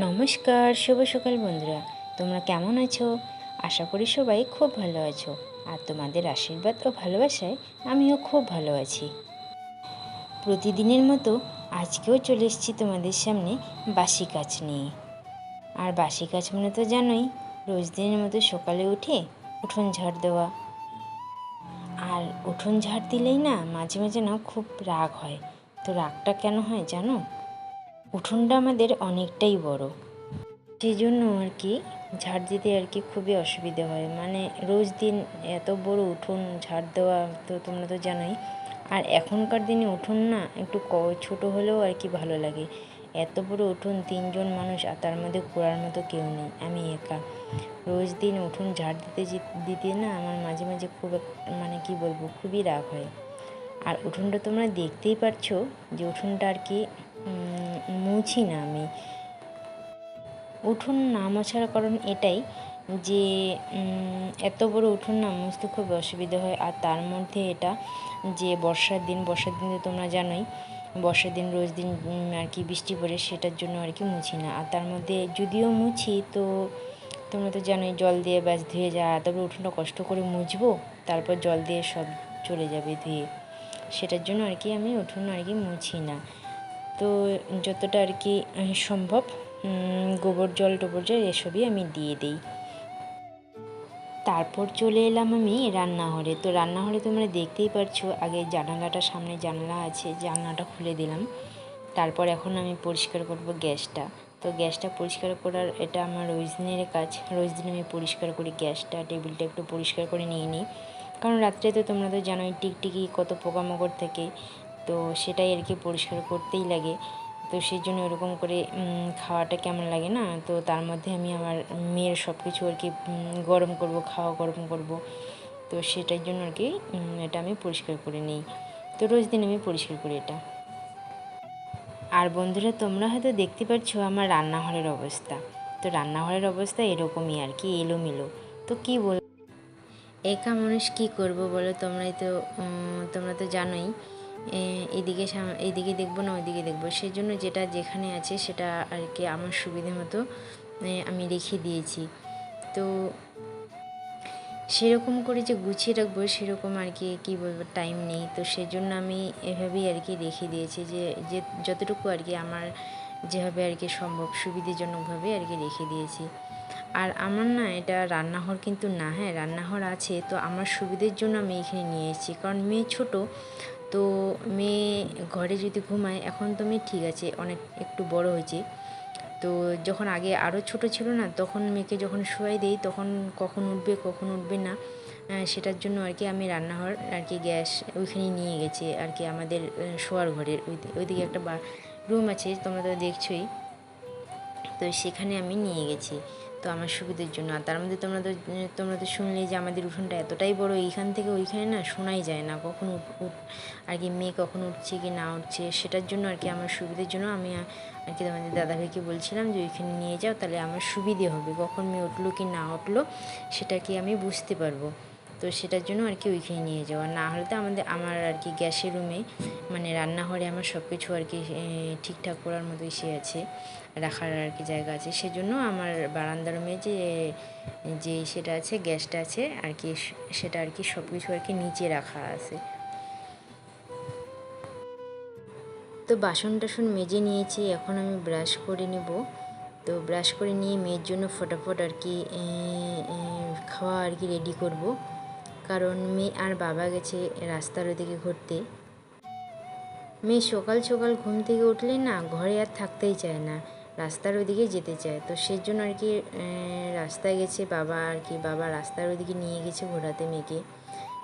নমস্কার, শুভ সকাল বন্ধুরা। তোমরা কেমন আছো? আশা করি সবাই খুব ভালো আছো। আর তোমাদের আশীর্বাদ ও ভালোবাসায় আমিও খুব ভালো আছি। প্রতিদিনের মতো আজকেও চলে এসেছি তোমাদের সামনে বাসি কাজ নিয়ে। আর বাসি কাজ মানে তো জানোই, রোজ দিনের মতো সকালে উঠে উঠোন ঝাড় দেওয়া। আর উঠোন ঝাড় দিলেই না মাঝে মাঝে না খুব রাগ হয়। তো রাগটা কেন হয় জানো? উঠোনটা আমাদের অনেকটাই বড়, সেই জন্য আর কি ঝাড় দিতে আর কি খুবই অসুবিধে হয়। মানে রোজ দিন এত বড় উঠোন ঝাড় দেওয়া তো তোমরা তো জানোই। আর এখনকার দিনে উঠোন না একটু ছোটো হলেও আর কি ভালো লাগে। এত বড় উঠোন, 3জন মানুষ, আর তার মধ্যে ঘোরার মতো কেউ নেই, আমি একা। রোজ দিন উঠোন ঝাড় দিতে না আমার মাঝে মাঝে খুব মানে কি বলবো, খুবই রাগ হয়। আর উঠোনটা তোমরা দেখতেই পারছো যে উঠোনটা আর কি মুছি না আমি। উঠোন না মোছার কারণ এটাই যে এত বড় উঠোন না মুছতে খুব অসুবিধা হয়। আর তার মধ্যে এটা যে বর্ষার দিন তো তোমরা জানোই, বর্ষার দিন রোজ দিন আর কি বৃষ্টি পড়ে, সেটার জন্য আর কি মুছি না। আর তার মধ্যে যদিও মুছি তো তোমরা তো জানোই জল দিয়ে ব্যাস ধুয়ে যায়। তবে উঠোনটা কষ্ট করে মুছবো, তারপর জল দিয়ে সব চলে যাবে ধুয়ে, সেটার জন্য আর কি আমি উঠোন আর কি মুছি না। তো যতটা আর কি সম্ভব গোবর জল এসবই আমি দিয়ে দিই। তারপর চলে এলাম আমি রান্নাঘরে। তো রান্নাঘরে তোমরা দেখতেই পারছো, আগে জানালাটা, সামনে জানালা আছে, জানলাটা খুলে দিলাম। তারপর এখন আমি পরিষ্কার করব গ্যাসটা। তো গ্যাসটা পরিষ্কার করার এটা আমার রোজ দিনের কাজ। রোজ দিন আমি পরিষ্কার করি গ্যাসটা, টেবিলটা একটু পরিষ্কার করে নিয়ে নিই। কারণ রাত্রে তো তোমরা তো জানোই টিকটিকি কত পোকামাকড় থাকে, তো সেটাই আর কি পরিষ্কার করতেই লাগে। তো সেই জন্য ওরকম করে খাওয়াটা কেমন লাগে না। তো তার মধ্যে আমি আমার মেয়ের সব কিছু আর কি গরম করব, খাওয়া গরম করব, তো সেটার জন্য আর কি এটা আমি পরিষ্কার করে নিই। তো রোজ দিন আমি পরিষ্কার করি এটা। আর বন্ধুরা, তোমরা হয়তো দেখতে পাচ্ছ আমার রান্নাঘরের অবস্থা। তো রান্নাঘরের অবস্থা এরকমই আর কি, এলোমেলো। তো কী বল, একা মানুষ কী করব বলো? তোমরা তো জানোই, এইদিকে দেখবো না ওইদিকে দেখবো, সেই জন্য যেটা যেখানে আছে সেটা আর কি আমার সুবিধে মতো আমি রেখে দিয়েছি। তো সেরকম করে যে গুছিয়ে রাখবো সেরকম আর কি কী বলবো, টাইম নেই। তো সেই জন্য আমি এভাবেই আর কি রেখে দিয়েছি, যে যতটুকু আর কি আমার যেভাবে আর কি সম্ভব সুবিধাজনকভাবে আর কি রেখে দিয়েছি। আর আমার না এটা রান্নাঘর কিন্তু না, হ্যাঁ রান্নাঘর আছে, তো আমার সুবিধের জন্য আমি এখানে নিয়ে এসেছি। কারণ মেয়ে ছোট, তো মেয়ে ঘরে যদি ঘুমায়, এখন তো মেয়ে ঠিক আছে, অনেক একটু বড় হয়েছে। তো যখন আগে আরও ছোট ছিল না, তখন মেয়েকে যখন শোয়াই দেই তখন কখন উঠবে কখন উঠবে না, সেটার জন্য আর কি আমি রান্নাঘর আর কি গ্যাস ওইখানে নিয়ে গেছি আর কি, আমাদের শোয়ার ঘরের ওইদিকে একটা রুম আছে, তোমরা তো দেখছোই। তো সেখানে আমি নিয়ে গেছি, তো আমার সুবিধার জন্য। আর তার মধ্যে তোমরা তো শুনলেই যে আমাদের উঠোনটা এতটাই বড়, এইখান থেকে ওইখানে না শোনাই যায় না কখন আর কি মেয়ে কখন উঠছে কি না উঠছে। সেটার জন্য আর কি আমার সুবিধার জন্য আমি আর কি তোমাদের দাদাভাইকে বলছিলাম যে ওইখানে নিয়ে যাও, তাহলে আমার সুবিধে হবে, কখন মেয়ে উঠলো কি না উঠলো সেটা কি আমি বুঝতে পারবো। তো সেটার জন্য আর কি ওইখানে নিয়ে যাওয়া, না হলে তো আমার আর কি গ্যাসের রুমে মানে রান্নাঘরে আমার সব কিছু আর কি ঠিকঠাক করার মতো এসে আছে, রাখার আর কি জায়গা আছে। সেজন্য আমার বারান্দার রুমে যে সেটা আছে, গ্যাসটা আছে আর কি, সেটা আর কি সব কিছু আর কি নিচে রাখা আছে। তো বাসন টাসন মেজে নিয়েছি, এখন আমি ব্রাশ করে নেব। তো ব্রাশ করে নিয়ে মেয়ের জন্য ফটাফট আর কি খাওয়া আর কি রেডি করব। কারণ মেয়ে আর বাবা গেছে রাস্তার ওদিকে ঘুরতে। মেয়ে সকাল সকাল ঘুম থেকে উঠলে না ঘরে আর থাকতেই চায় না, রাস্তার ওদিকে যেতে চায়। তো সেই জন্য আর কি রাস্তায় গেছে বাবা, আর কি বাবা রাস্তার ওদিকে নিয়ে গেছে ঘোরাতে মেয়েকে।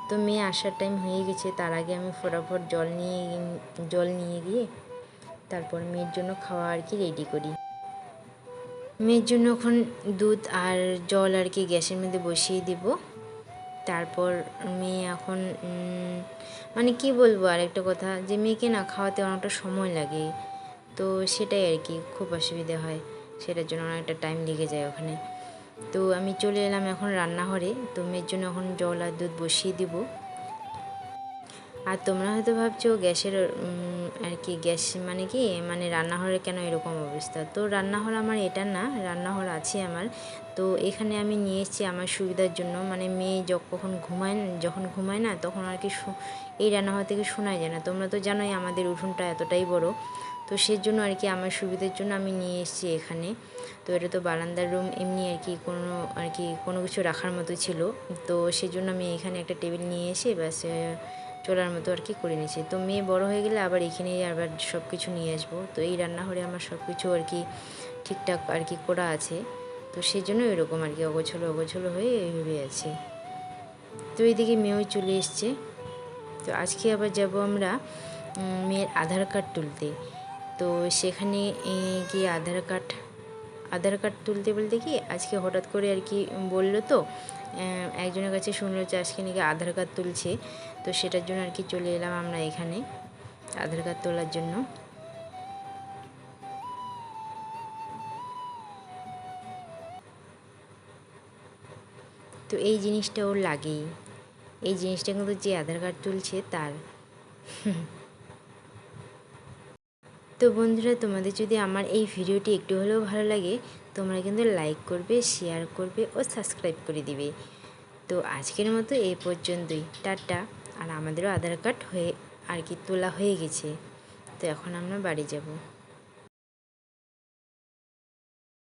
তো মেয়ে আসার টাইম হয়ে গেছে, তার আগে আমি ফটাফট জল নিয়ে গিয়ে তারপর মেয়ের জন্য খাওয়া আর কি রেডি করি। মেয়ের জন্য এখন দুধ আর জল আর কি গ্যাসের মধ্যে বসিয়ে দেব। তারপর মেয়ে এখন মানে কি বলবো, আরেকটা কথা যে মেয়েকে না খাওয়াতে অনেকটা সময় লাগে, তো সেটাই আর কি খুব অসুবিধা হয়, সেটার জন্য অনেকটা টাইম লেগে যায় ওখানে। তো আমি চলে এলাম এখন রান্নাঘরে। তো মেয়ের জন্য এখন জল আর দুধ বসিয়ে দিব। আর তোমরা হয়তো ভাবছো গ্যাসের আর কি গ্যাস মানে কি মানে রান্নাঘরে কেন এরকম অবস্থা। তো রান্নাঘর আমার এটা না, রান্নাঘর আছে আমার। তো এখানে আমি নিয়ে এসেছি আমার সুবিধার জন্য, মানে মেয়ে যখন ঘুমায় না তখন আর কি এই রান্নাঘর থেকে শোনাই যায় না। তোমরা তো জানোই আমাদের উঠোনটা এতটাই বড়, তো সেজন্য আর কি আমার সুবিধার জন্য আমি নিয়ে এসেছি এখানে। তো এটা তো বারান্দার রুম, এমনি আর কি কোনো কিছু রাখার মতো ছিল। তো সেজন্য আমি এখানে একটা টেবিল নিয়ে এসে ব্যাস চলার মতো আর কি করে নিয়েছি। তো মেয়ে বড় হয়ে গেলে আবার এখানেই আবার সব কিছু নিয়ে আসবো। তো এই রান্নাঘরে আমার সব কিছু আর কি ঠিকঠাক আর কি করা আছে। তো সেই জন্য এরকম আর কি অগোছলো হয়ে এইভাবে আছে। তো এইদিকে মেয়েও চলে এসছে। তো আজকে আবার যাব আমরা মেয়ের আধার কার্ড তুলতে। তো সেখানে গিয়ে আধার কার্ড তুলতে বলতে কি আজকে হঠাৎ করে আর কি বললো, তো একজনের কাছে শুনলো যে আজকে নাকি আধার কার্ড তুলছে। তো সেটার জন্য আর কি চলে এলাম আমরা এখানে আধার কার্ড তোলার জন্য। তো এই জিনিসটা ওর লাগেই, এই জিনিসটা কিন্তু যে আধার কার্ড তুলছে তার। তো বন্ধুরা, তোমাদের যদি আমার এই ভিডিওটি একটু হলেও ভালো লাগে তোমরা কিন্তু লাইক করবে, শেয়ার করবে ও সাবস্ক্রাইব করে দিবে। তো আজকের মতো এই পর্যন্তই, টাটা। আর আমাদেরও আধার কার্ড আর কি তোলা হয়ে গেছে। তো এখন আমরা বাড়ি যাব।